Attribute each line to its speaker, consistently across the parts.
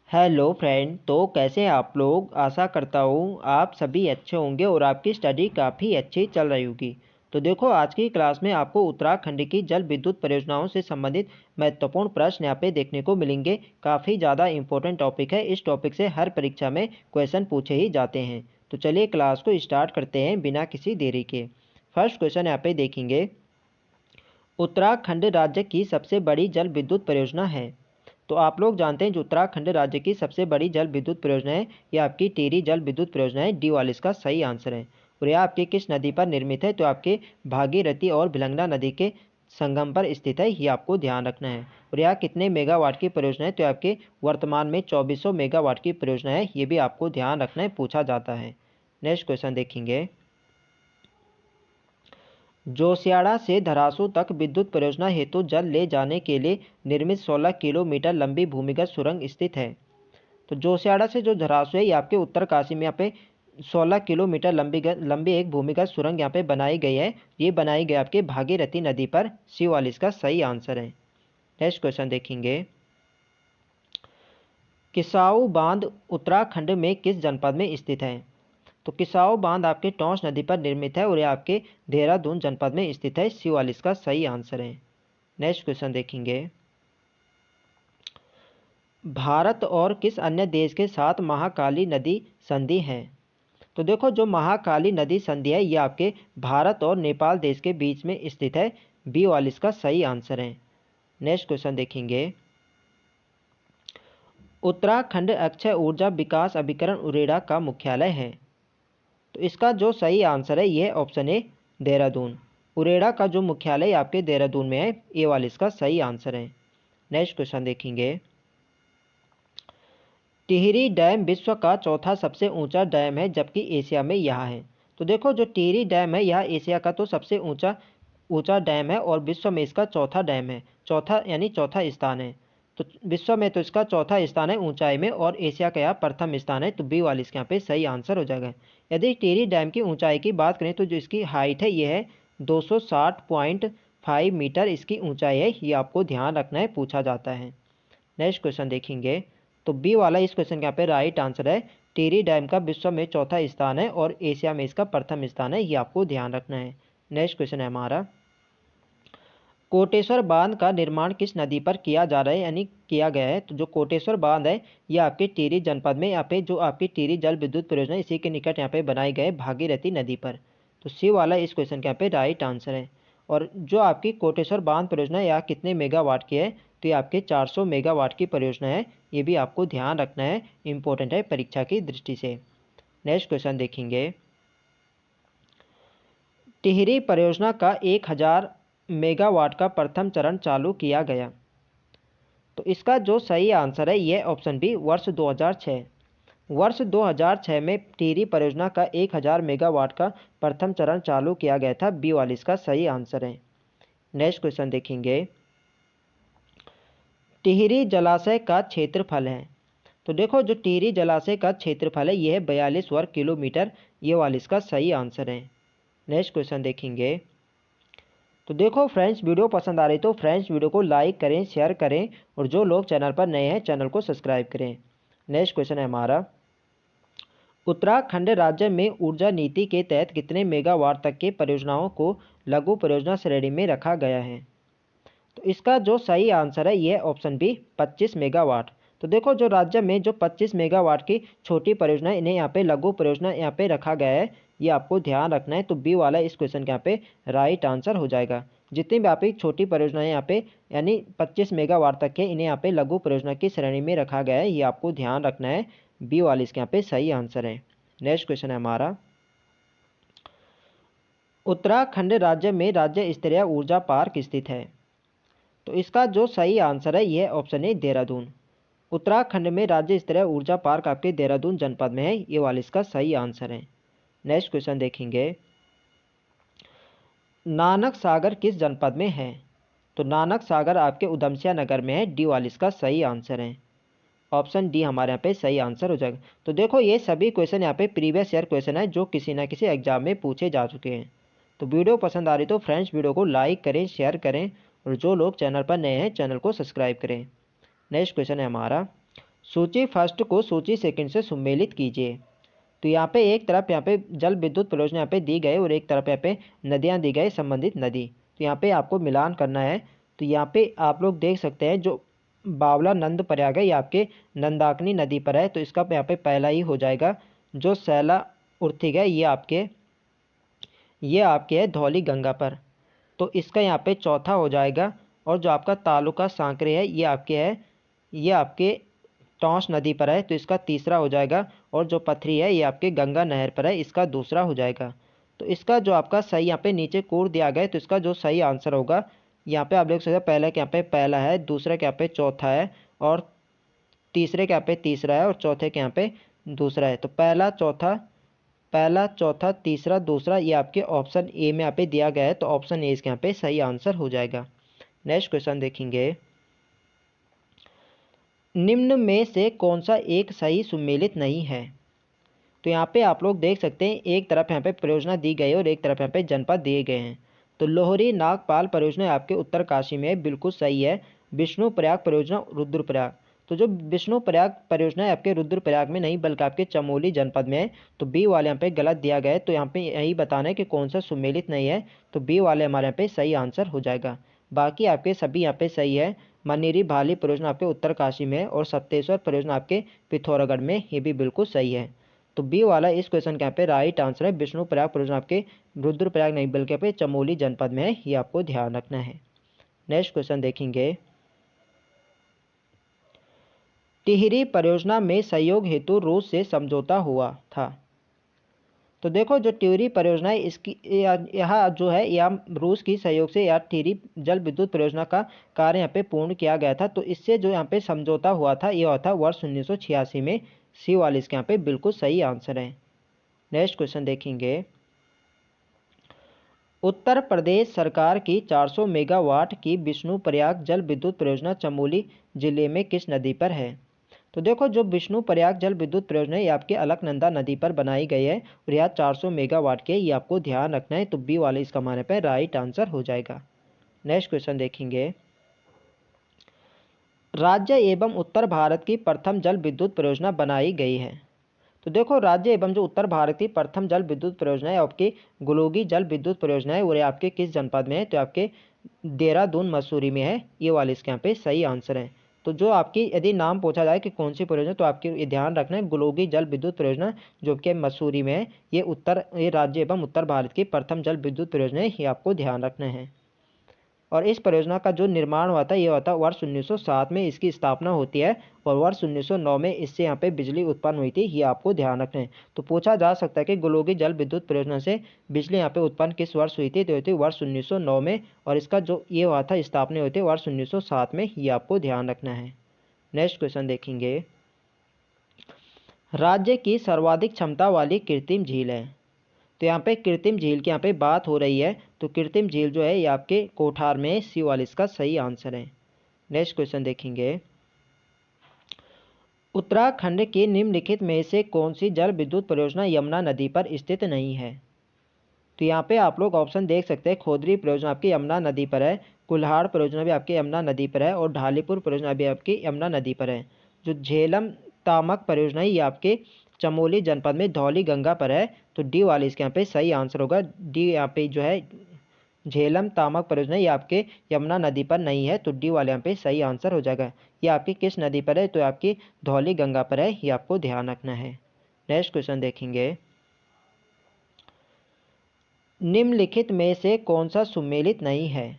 Speaker 1: Hello friend. तो कैसे हैं आप लोग। आशा करता हूँ आप सभी अच्छे होंगे और आपकी स्टडी काफ़ी अच्छी चल रही होगी। तो देखो, आज की क्लास में आपको उत्तराखंड की जल विद्युत परियोजनाओं से संबंधित महत्वपूर्ण प्रश्न यहाँ पे देखने को मिलेंगे। काफ़ी ज़्यादा इंपॉर्टेंट टॉपिक है। इस टॉपिक से हर परीक्षा में क्वेश्चन पूछे ही जाते हैं। तो चलिए क्लास को स्टार्ट करते हैं बिना किसी देरी के। फर्स्ट क्वेश्चन यहाँ पे देखेंगे, उत्तराखंड राज्य की सबसे बड़ी जल विद्युत परियोजना है। तो आप लोग जानते हैं जो उत्तराखंड राज्य की सबसे बड़ी जल विद्युत परियोजना है, यह आपकी टिहरी जल विद्युत परियोजना है। डी वाला इसका सही आंसर है। और यह आपके किस नदी पर निर्मित है, तो आपके भागीरथी और भिलंगना नदी के संगम पर स्थित है। ये आपको ध्यान रखना है। और यह कितने मेगावाट की परियोजना है, तो आपके वर्तमान में 2400 मेगावाट की परियोजना है। ये भी आपको ध्यान रखना है, पूछा जाता है। नेक्स्ट क्वेश्चन देखेंगे, जोशियाड़ा से धरासू तक विद्युत परियोजना हेतु जल ले जाने के लिए निर्मित 16 किलोमीटर लंबी भूमिगत सुरंग स्थित है। तो जोशियाड़ा से जो धरासू है, ये आपके उत्तरकाशी में यहाँ पे 16 किलोमीटर लंबी एक भूमिगत सुरंग यहाँ पे बनाई गई है। ये बनाई गई आपके भागीरथी नदी पर। सी वाला इसका सही आंसर है। नेक्स्ट क्वेश्चन देखेंगे, किसाऊ बांध उत्तराखंड में किस जनपद में स्थित है। तो किसाऊ बांध आपके टोंस नदी पर निर्मित है और यह आपके देहरादून जनपद में स्थित है। सी वाला इसका सही आंसर है। नेक्स्ट क्वेश्चन देखेंगे, भारत और किस अन्य देश के साथ महाकाली नदी संधि है। तो देखो, जो महाकाली नदी संधि है, ये आपके भारत और नेपाल देश के बीच में स्थित है। बी वाला इसका सही आंसर है। नेक्स्ट क्वेश्चन देखेंगे, उत्तराखंड अक्षय ऊर्जा विकास अभिकरण उरेडा का मुख्यालय है। तो इसका जो सही आंसर है, ये ऑप्शन ए देहरादून। उरेडा का जो मुख्यालय आपके देहरादून में है। ए वाला इसका सही आंसर है। नेक्स्ट क्वेश्चन देखेंगे, टिहरी डैम विश्व का चौथा सबसे ऊंचा डैम है, जबकि एशिया में यह है। तो देखो, जो टिहरी डैम है, यह एशिया का तो सबसे ऊंचा ऊंचा डैम है और विश्व में इसका चौथा डैम है। चौथा यानी चौथा स्थान है। तो विश्व में तो इसका चौथा स्थान है ऊंचाई में, और एशिया का यह प्रथम स्थान है। तो बी वाला इसके यहाँ पे सही आंसर हो जाएगा। यदि टिहरी डैम की ऊंचाई की बात करें, तो जो इसकी हाइट है, ये है 260.5 मीटर इसकी ऊंचाई है। ये आपको ध्यान रखना है, पूछा जाता है। नेक्स्ट क्वेश्चन देखेंगे, तो बी वाला इस क्वेश्चन के यहाँ पे राइट आंसर है। टिहरी डैम का विश्व में चौथा स्थान है और एशिया में इसका प्रथम स्थान है। ये आपको ध्यान रखना है। नेक्स्ट क्वेश्चन है हमारा, कोटेश्वर बांध का निर्माण किस नदी पर किया जा रहा है, यानी किया गया है। तो जो कोटेश्वर बांध है, ये आपके टिहरी जनपद में यहाँ पे जो आपकी टिहरी जल विद्युत परियोजना इसी के निकट यहाँ पे बनाई गए भागीरथी नदी पर। तो सी वाला इस क्वेश्चन के यहाँ पे राइट आंसर है। और जो आपकी कोटेश्वर बांध परियोजना यह कितने मेगावाट की है, तो ये आपके 400 मेगावाट की परियोजना है। ये भी आपको ध्यान रखना है, इंपॉर्टेंट है परीक्षा की दृष्टि से। नेक्स्ट क्वेश्चन देखेंगे, टिहरी परियोजना का 1000 मेगावाट का प्रथम चरण चालू किया गया। तो इसका जो सही आंसर है, ये ऑप्शन बी वर्ष 2006। वर्ष 2006 में टिहरी परियोजना का 1000 मेगावाट का प्रथम चरण चालू किया गया था। बी वाला इसका सही आंसर है। नेक्स्ट क्वेश्चन देखेंगे, टिहरी जलाशय का क्षेत्रफल है। तो देखो, जो टिहरी जलाशय का क्षेत्रफल है, यह है 42 वर्ग किलोमीटर। ये वाला इसका सही आंसर है। नेक्स्ट क्वेश्चन देखेंगे, तो देखो फ्रेंड्स, वीडियो पसंद आ रही तो फ्रेंड्स वीडियो को लाइक करें, शेयर करें, और जो लोग चैनल पर नए हैं चैनल को सब्सक्राइब करें। नेक्स्ट क्वेश्चन है हमारा, उत्तराखंड राज्य में ऊर्जा नीति के तहत कितने मेगावाट तक के परियोजनाओं को लघु परियोजना श्रेणी में रखा गया है। तो इसका जो सही आंसर है, ये ऑप्शन बी 25 मेगावाट। तो देखो, जो राज्य में जो 25 मेगावाट की छोटी परियोजना, इन्हें यहाँ पे लघु परियोजना यहाँ पे रखा गया है। ये आपको ध्यान रखना है। तो बी वाला इस क्वेश्चन के यहाँ पे राइट आंसर हो जाएगा। जितनी भी आपकी छोटी परियोजनाएं यहाँ पे यानी 25 मेगावाट तक के, इन्हें यहाँ पे लघु परियोजना की श्रेणी में रखा गया है। ये आपको ध्यान रखना है। बी वाला इसके यहाँ पे सही आंसर है। नेक्स्ट क्वेश्चन है हमारा, उत्तराखंड राज्य में राज्य स्तरीय ऊर्जा पार्क स्थित है। तो इसका जो सही आंसर है, यह ऑप्शन है देहरादून। उत्तराखंड में राज्य स्तरीय ऊर्जा पार्क आपके देहरादून जनपद में है। ये वाला इसका सही आंसर है। नेक्स्ट क्वेश्चन देखेंगे, नानक सागर किस जनपद में है। तो नानक सागर आपके उधमसिया नगर में है। डी वाला इसका सही आंसर है। ऑप्शन डी हमारे यहाँ पे सही आंसर हो जाएगा। तो देखो, ये सभी क्वेश्चन यहाँ पे प्रीवियस ईयर क्वेश्चन है, जो किसी ना किसी एग्जाम में पूछे जा चुके हैं। तो वीडियो पसंद आ रही तो फ्रेंड्स वीडियो को लाइक करें, शेयर करें, और जो लोग चैनल पर नए हैं चैनल को सब्सक्राइब करें। नेक्स्ट क्वेश्चन है हमारा, सूची फर्स्ट को सूची सेकंड से सम्मिलित कीजिए। तो यहाँ पे एक तरफ यहाँ पे जल विद्युत परियोजना यहाँ पे दी गई और एक तरफ यहाँ पे नदियाँ दी गई, संबंधित नदी। तो यहाँ पे आपको मिलान करना है। तो यहाँ पे आप लोग देख सकते हैं जो बावला नंद प्रयाग है ये आपके नंदाकिनी नदी पर है, तो इसका यहाँ पे पहला ही हो जाएगा। जो सैला उर्थिग है ये आपके है धौली गंगा पर, तो इसका यहाँ पे चौथा हो जाएगा। और जो आपका तालुका सांकरे है ये आपके टॉस नदी पर है, तो इसका तीसरा हो जाएगा। और जो पथरी है ये आपके गंगा नहर पर है, इसका दूसरा हो जाएगा। तो इसका जो आपका सही यहाँ पे नीचे कोड दिया गया है, तो इसका जो सही आंसर होगा यहाँ पे आप देख सकते हैं पहले के यहाँ पे पहला है, दूसरे के यहाँ पे चौथा है, और तीसरे के यहाँ पे तीसरा है, और चौथे के यहाँ पे दूसरा है। तो पहला चौथा तीसरा दूसरा ये आपके ऑप्शन ए में यहाँ पे दिया गया है, तो ऑप्शन ए इसके यहाँ पे सही आंसर हो जाएगा। नेक्स्ट क्वेश्चन देखेंगे, निम्न में से कौन सा एक सही सुमेलित नहीं है। तो यहाँ पे आप लोग देख सकते हैं एक तरफ यहाँ पे परियोजना दी गई है और एक तरफ यहाँ पे जनपद दिए गए हैं। तो लोहरी नागपाल परियोजना आपके उत्तरकाशी में बिल्कुल सही है। विष्णुप्रयाग परियोजना रुद्रप्रयाग, तो जो विष्णुप्रयाग परियोजना है आपके रुद्रप्रयाग में नहीं बल्कि आपके चमोली जनपद में है, तो बी वाले यहाँ पे गलत दिया गया है। तो यहाँ पे यही बताना है कि कौन सा सुमेलित नहीं है, तो बी वाले हमारे यहाँ पे सही आंसर हो जाएगा। बाकी आपके सभी यहाँ पे सही है। मनेरी भाली परियोजना आपके उत्तरकाशी में और सप्तेश्वर परियोजना आपके पिथौरागढ़ में, ये भी बिल्कुल सही है। तो बी वाला इस क्वेश्चन के यहाँ पे राइट आंसर है। विष्णुप्रयाग परियोजना आपके रुद्रप्रयाग नहीं बल्कि आपके चमोली जनपद में है, ये आपको ध्यान रखना है। नेक्स्ट क्वेश्चन देखेंगे, टिहरी परियोजना में सहयोग हेतु रूस से समझौता हुआ था। तो देखो जो टिहरी परियोजना है इसकी यहाँ जो है यहाँ रूस की सहयोग से यहाँ टिहरी जल विद्युत परियोजना का कार्य यहाँ पे पूर्ण किया गया था। तो इससे जो यहाँ पे समझौता हुआ था ये हुआ था वर्ष 1986 में। सी वाले इसके यहाँ पे बिल्कुल सही आंसर है। नेक्स्ट क्वेश्चन देखेंगे, उत्तर प्रदेश सरकार की 400 मेगावाट की विष्णुप्रयाग जल विद्युत परियोजना चमोली जिले में किस नदी पर है। तो देखो जो विष्णुप्रयाग जल विद्युत परियोजना है ये आपके अलकनंदा नदी पर बनाई गई है और यह 400 मेगावाट के, ये आपको ध्यान रखना है। तो बी वाले इसका हमारे पे राइट आंसर हो जाएगा। नेक्स्ट क्वेश्चन देखेंगे, राज्य एवं उत्तर भारत की प्रथम जल विद्युत परियोजना बनाई गई है। तो देखो राज्य एवं जो उत्तर भारत की प्रथम जल विद्युत परियोजना है आपकी गुलोगी जल विद्युत परियोजना है और ये आपके किस जनपद में है, तो आपके देहरादून मसूरी में है। ये वाले इसके यहाँ पे सही आंसर है। तो जो आपकी यदि नाम पूछा जाए कि कौन सी परियोजना, तो आपके ये ध्यान रखना है गुलोगी जल विद्युत परियोजना जो कि मसूरी में है, ये राज्य एवं उत्तर भारत की प्रथम जल विद्युत परियोजना है, ये आपको ध्यान रखना है। और इस परियोजना का जो निर्माण हुआ था ये हुआ था वर्ष 1907 में इसकी स्थापना होती है और वर्ष 1909 में इससे यहाँ पे बिजली उत्पन्न हुई थी, ये आपको ध्यान रखना है। तो पूछा जा सकता है कि गुलोगी जल विद्युत परियोजना से बिजली यहाँ पे उत्पन्न किस वर्ष हुई थी, तो हुई थी वर्ष 1909 में। और इसका जो ये हुआ था स्थापना हुई थी वर्ष 1907 में, ये आपको ध्यान रखना है। नेक्स्ट क्वेश्चन देखेंगे, राज्य की सर्वाधिक क्षमता वाली कृत्रिम झील है। तो यहाँ पे कृत्रिम झील की यहाँ पे बात हो रही है, तो कृत्रिम झील जो है ये आपके कोठार में है। सी वाले इसका सही आंसर है। नेक्स्ट क्वेश्चन देखेंगे, उत्तराखंड के निम्नलिखित में से कौन सी जल विद्युत परियोजना यमुना नदी पर स्थित नहीं है। तो यहाँ पे आप लोग ऑप्शन देख सकते हैं, खोदरी परियोजना आपकी यमुना नदी पर है, कुल्हाड़ परियोजना भी आपकी यमुना नदी पर है और ढालीपुर परियोजना भी आपकी यमुना नदी पर है। जो झेलम तामक परियोजना ये आपके चमोली जनपद में धौली गंगा पर है। तो डी वाले इसके यहाँ पे सही आंसर होगा। डी यहाँ पे जो है झेलम तामक परियोजना ये आपके यमुना नदी पर नहीं है, तो डी वाले यहाँ पे सही आंसर हो जाएगा। ये आपकी किस नदी पर है, तो आपकी धौली गंगा पर है, ये आपको ध्यान रखना है। नेक्स्ट क्वेश्चन देखेंगे, निम्नलिखित में से कौन सा सुमेलित नहीं है।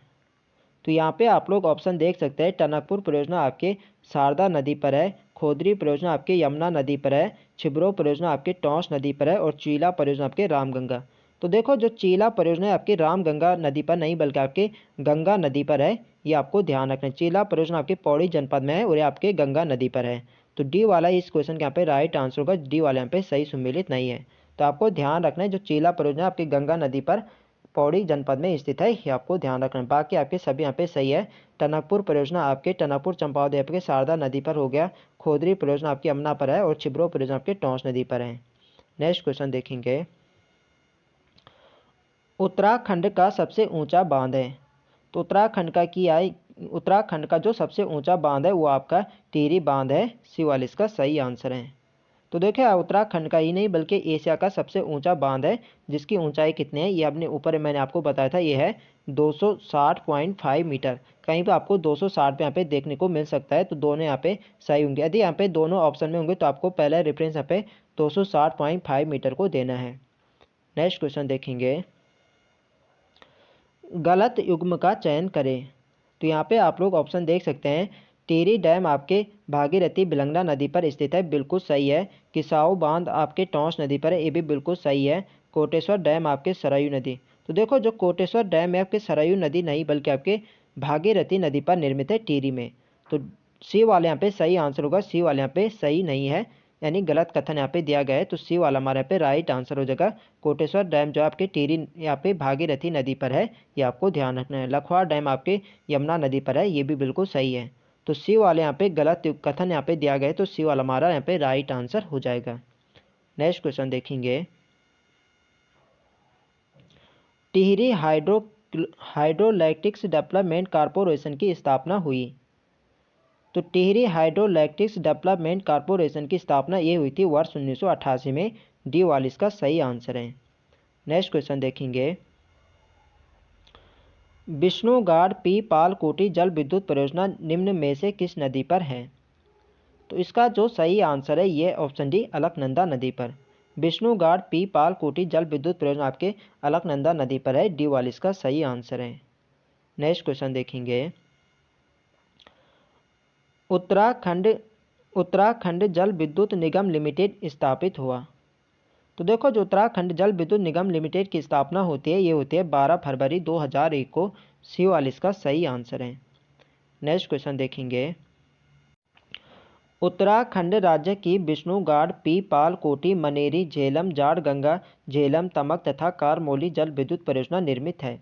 Speaker 1: तो यहाँ पे आप लोग ऑप्शन देख सकते हैं, टनकपुर परियोजना आपके शारदा नदी पर है, खोदरी परियोजना आपके यमुना नदी पर है, छिब्रो परियोजना आपके टॉस नदी पर है और चीला परियोजना आपके रामगंगा। तो देखो जो चीला परियोजना है आपकी रामगंगा नदी पर नहीं बल्कि आपके गंगा नदी पर है, ये आपको ध्यान रखना है। चीला परियोजना आपके पौड़ी जनपद में है और ये आपके गंगा नदी पर है। तो डी वाला इस क्वेश्चन के यहाँ पे राइट आंसर होगा। डी वाले यहाँ पे सही सुमेलित नहीं है। तो आपको ध्यान रखना है जो चीला परियोजना आपकी गंगा नदी पर पौड़ी जनपद में स्थित है, ये आपको ध्यान रखना है। बाकी आपके सभी यहाँ पे सही है। टनकपुर परियोजना आपके टनकपुर चंपावत आपके शारदा नदी पर हो गया, खोदरी परियोजना आपकी यमुना पर है और छिब्रो परियोजना आपके टॉस नदी पर है। नेक्स्ट क्वेश्चन देखेंगे, उत्तराखंड का सबसे ऊंचा बांध है। तो उत्तराखंड का की उत्तराखंड का जो सबसे ऊंचा बांध है वो आपका टिहरी बांध है। सी वाला इसका सही आंसर है। तो देखिए उत्तराखंड का ही नहीं बल्कि एशिया का सबसे ऊंचा बांध है, जिसकी ऊंचाई कितनी है ये अपने ऊपर मैंने आपको बताया था, ये है 260.5 मीटर। कहीं पे आपको 260 पे यहाँ पे देखने को मिल सकता है, तो दोनों यहाँ पे सही होंगे। यदि यहाँ पे दोनों ऑप्शन में होंगे तो आपको पहला रेफरेंस यहाँ पे 260.5 मीटर को देना है। नेक्स्ट क्वेश्चन देखेंगे, गलत युग्म का चयन करें। तो यहाँ पे आप लोग ऑप्शन देख सकते हैं। टिहरी डैम आपके भागीरथी भिलंगना नदी पर स्थित है, बिल्कुल सही है। किसाऊ बांध आपके टॉन्स नदी पर है, ये भी बिल्कुल सही है। कोटेश्वर डैम आपके सरयू नदी, तो देखो जो कोटेश्वर डैम है आपके सरयू नदी नहीं बल्कि आपके भागीरथी नदी पर निर्मित है टिहरी में। तो सी वाले यहाँ पे सही आंसर होगा, सी वाले यहाँ पे सही नहीं है, यानी गलत कथन यहाँ पे दिया गया है। तो सी वाला हमारे यहाँ पे राइट आंसर हो जाएगा। कोटेश्वर डैम जो आपके टिहरी यहाँ पे भागीरथी नदी पर है, ये आपको ध्यान रखना है। लखवाड़ डैम आपके यमुना नदी पर है, ये भी बिल्कुल सही है। तो सी वाले यहाँ पे गलत कथन यहाँ पे दिया गया है, तो सी वाला हमारा यहाँ पे राइट आंसर हो जाएगा। नेक्स्ट क्वेश्चन देखेंगे, टिहरी हाइड्रोलैक्टिक्स डेवलपमेंट कॉरपोरेशन की स्थापना हुई। तो टिहरी हाइड्रोलैक्टिक्स डेवलपमेंट कॉरपोरेशन की स्थापना ये हुई थी वर्ष 1988 में। डी वाला इसका सही आंसर है। नेक्स्ट क्वेश्चन देखेंगे, विष्णुगाड़ पी पालकोटी जल विद्युत परियोजना निम्न में से किस नदी पर है। तो इसका जो सही आंसर है ये ऑप्शन डी अलकनंदा नदी पर। विष्णुगाड़ पी पालकोटी जल विद्युत परियोजना आपके अलकनंदा नदी पर है। डी वाला इसका सही आंसर है। नेक्स्ट क्वेश्चन देखेंगे, उत्तराखंड जल विद्युत निगम लिमिटेड स्थापित हुआ। तो देखो जो उत्तराखंड जल विद्युत निगम लिमिटेड की स्थापना होती है ये होती है 12 फरवरी 2001 को। सी वाला इसका सही आंसर है। नेक्स्ट क्वेश्चन देखेंगे, उत्तराखंड राज्य की विष्णुगाड़ पी पालकोटी मनेरी झेलम जाड़गंगा झेलम तमक तथा कारमोली जल विद्युत परियोजना निर्मित है।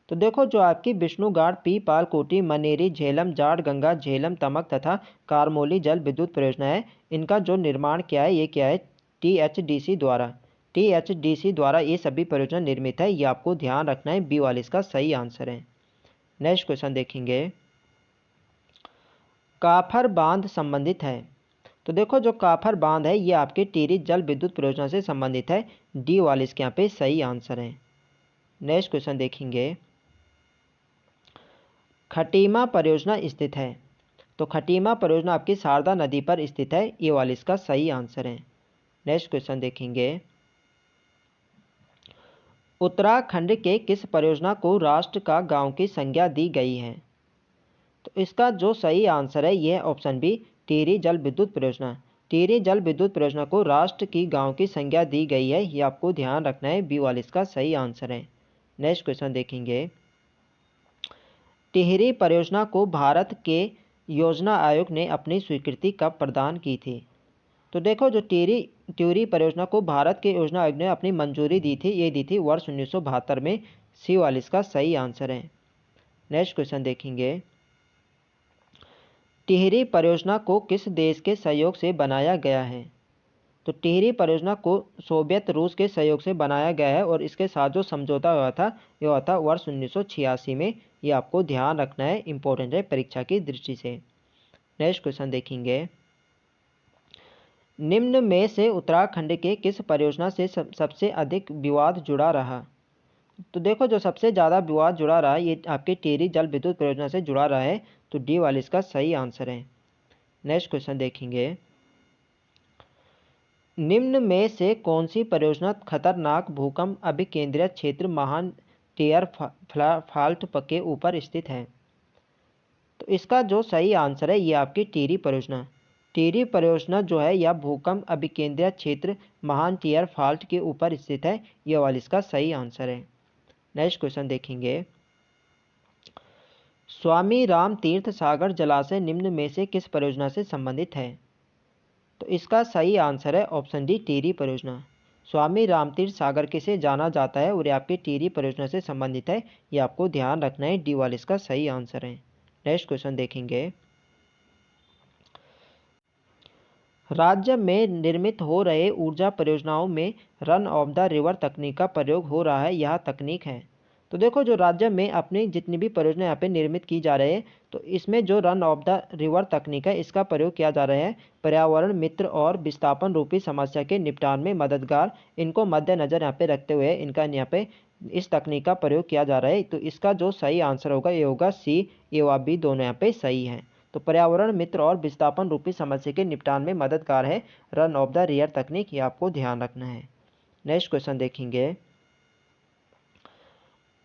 Speaker 1: तो देखो जो आपकी विष्णुगाड़ पी पालकोटी मनेरी झेलम जाड़गंगा झेलम तमक तथा कारमोली जल विद्युत परियोजना है, इनका जो निर्माण किया है ये क्या है टीएचडीसी द्वारा ये सभी परियोजना निर्मित है, ये आपको ध्यान रखना है। बी वाला इसका सही आंसर है। नेक्स्ट क्वेश्चन देखेंगे, काफर बांध संबंधित है। तो देखो जो काफर बांध है ये आपके टिहरी जल विद्युत परियोजना से संबंधित है। डी वाला इसके यहाँ पे सही आंसर है। नेक्स्ट क्वेश्चन देखेंगे, खटीमा परियोजना स्थित है। तो खटीमा परियोजना आपकी शारदा नदी पर स्थित है, ये वाला इसका सही आंसर है। नेक्स्ट क्वेश्चन देखेंगे, उत्तराखंड के किस परियोजना को राष्ट्र का गांव की संज्ञा दी गई है। तो इसका जो सही आंसर है यह ऑप्शन बी टिहरी जल विद्युत परियोजना। टिहरी जल विद्युत परियोजना को राष्ट्र की गांव की संज्ञा दी गई है, ये आपको ध्यान रखना है। बी वाला इसका सही आंसर है। नेक्स्ट क्वेश्चन देखेंगे, टिहरी परियोजना को भारत के योजना आयोग ने अपनी स्वीकृति कब प्रदान की थी। तो देखो जो टिहरी परियोजना को भारत के योजना आयोग ने अपनी मंजूरी दी थी, ये दी थी वर्ष 1972 में। सी वाला इसका सही आंसर है। नेक्स्ट क्वेश्चन देखेंगे, टिहरी परियोजना को किस देश के सहयोग से बनाया गया है। तो टिहरी परियोजना को सोवियत रूस के सहयोग से बनाया गया है और इसके साथ जो समझौता हुआ था ये हुआ था वर्ष 1986 में। ये आपको ध्यान रखना है, इंपॉर्टेंट है परीक्षा की दृष्टि से। नेक्स्ट क्वेश्चन देखेंगे, निम्न में से उत्तराखंड के किस परियोजना से सबसे अधिक विवाद जुड़ा रहा। तो देखो जो सबसे ज़्यादा विवाद जुड़ा रहा है ये आपके टिहरी जल विद्युत परियोजना से जुड़ा रहा है, तो डी वाला इसका सही आंसर है। नेक्स्ट क्वेश्चन देखेंगे, निम्न में से कौन सी परियोजना खतरनाक भूकंप अभिकेंद्रित क्षेत्र महान टियर फाल्ट के ऊपर स्थित है। तो इसका जो सही आंसर है ये आपकी टिहरी परियोजना जो है यह भूकंप अभिकेंद्रित क्षेत्र महान टियर फाल्ट के ऊपर स्थित है, यह वाला इसका सही आंसर है। नेक्स्ट क्वेश्चन देखेंगे, स्वामी राम तीर्थ सागर जलाशय निम्न में से किस परियोजना से संबंधित है। तो इसका सही आंसर है ऑप्शन डी टिहरी परियोजना। स्वामी रामतीर्थ सागर किसे जाना जाता है और ये आपकी टिहरी परियोजना से संबंधित है, ये आपको ध्यान रखना है। डी वाला इसका सही आंसर है। नेक्स्ट क्वेश्चन देखेंगे, राज्य में निर्मित हो रहे ऊर्जा परियोजनाओं में रन ऑफ द रिवर तकनीक का प्रयोग हो रहा है, यह तकनीक है। तो देखो जो राज्य में अपनी जितनी भी परियोजना यहाँ पे निर्मित की जा रही है, तो इसमें जो रन ऑफ द रिवर तकनीक है इसका प्रयोग किया जा रहा है पर्यावरण मित्र और विस्थापन रूपी समस्या के निपटान में मददगार। इनको मद्देनजर यहाँ पे रखते हुए इनका यहाँ पे इस तकनीक का प्रयोग किया जा रहा है। तो इसका जो सही आंसर होगा ये होगा सी, ए व बी दोनों यहाँ पे सही हैं। तो पर्यावरण मित्र और विस्थापन रूपी समस्या के निपटान में मददगार है रन ऑफ द रिवर तकनीक, ये आपको ध्यान रखना है। नेक्स्ट क्वेश्चन देखेंगे,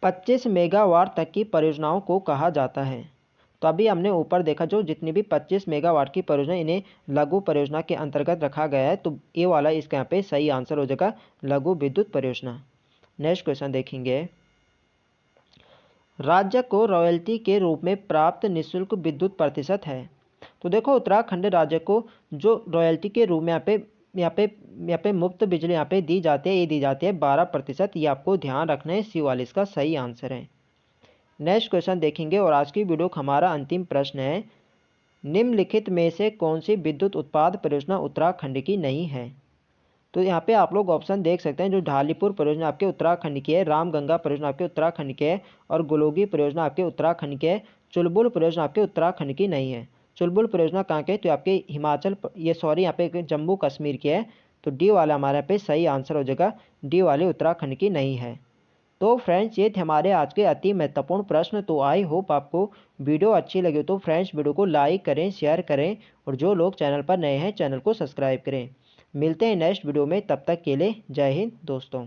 Speaker 1: 25 मेगावाट तक की परियोजनाओं को कहा जाता है। तो अभी हमने ऊपर देखा जो जितनी भी 25 मेगावाट की परियोजना इन्हें लघु परियोजना के अंतर्गत रखा गया है। तो ये वाला इसका यहाँ पे सही आंसर हो जाएगा लघु विद्युत परियोजना। नेक्स्ट क्वेश्चन देखेंगे, राज्य को रॉयल्टी के रूप में प्राप्त निःशुल्क विद्युत प्रतिशत है। तो देखो उत्तराखंड राज्य को जो रॉयल्टी के रूप में यहाँ पे मुफ्त बिजली यहाँ पे दी जाती है, ये दी जाती है 12%। ये आपको ध्यान रखना है, सी वाले इसका सही आंसर है। नेक्स्ट क्वेश्चन देखेंगे और आज की वीडियो का हमारा अंतिम प्रश्न है, निम्नलिखित में से कौन सी विद्युत उत्पाद परियोजना उत्तराखंड की नहीं है। तो यहाँ पे आप लोग ऑप्शन देख सकते हैं, जो ढालीपुर परियोजना आपके उत्तराखंड की है, रामगंगा परियोजना आपके उत्तराखंड की है और गुलोगी परियोजना आपके उत्तराखंड की है। चुलबुल परियोजना आपके उत्तराखंड की नहीं है। चुलबुल परियोजना कहाँ के, तो आपके यहाँ पे जम्मू कश्मीर की है। तो डी वाला हमारे यहाँ पे सही आंसर हो जाएगा, डी वाले उत्तराखंड की नहीं है। तो फ्रेंड्स ये थे हमारे आज के अति महत्वपूर्ण प्रश्न। तो आई होप आपको वीडियो अच्छी लगी, तो फ्रेंड्स वीडियो को लाइक करें, शेयर करें और जो लोग चैनल पर नए हैं चैनल को सब्सक्राइब करें। मिलते हैं नेक्स्ट वीडियो में, तब तक के लिए जय हिंद दोस्तों।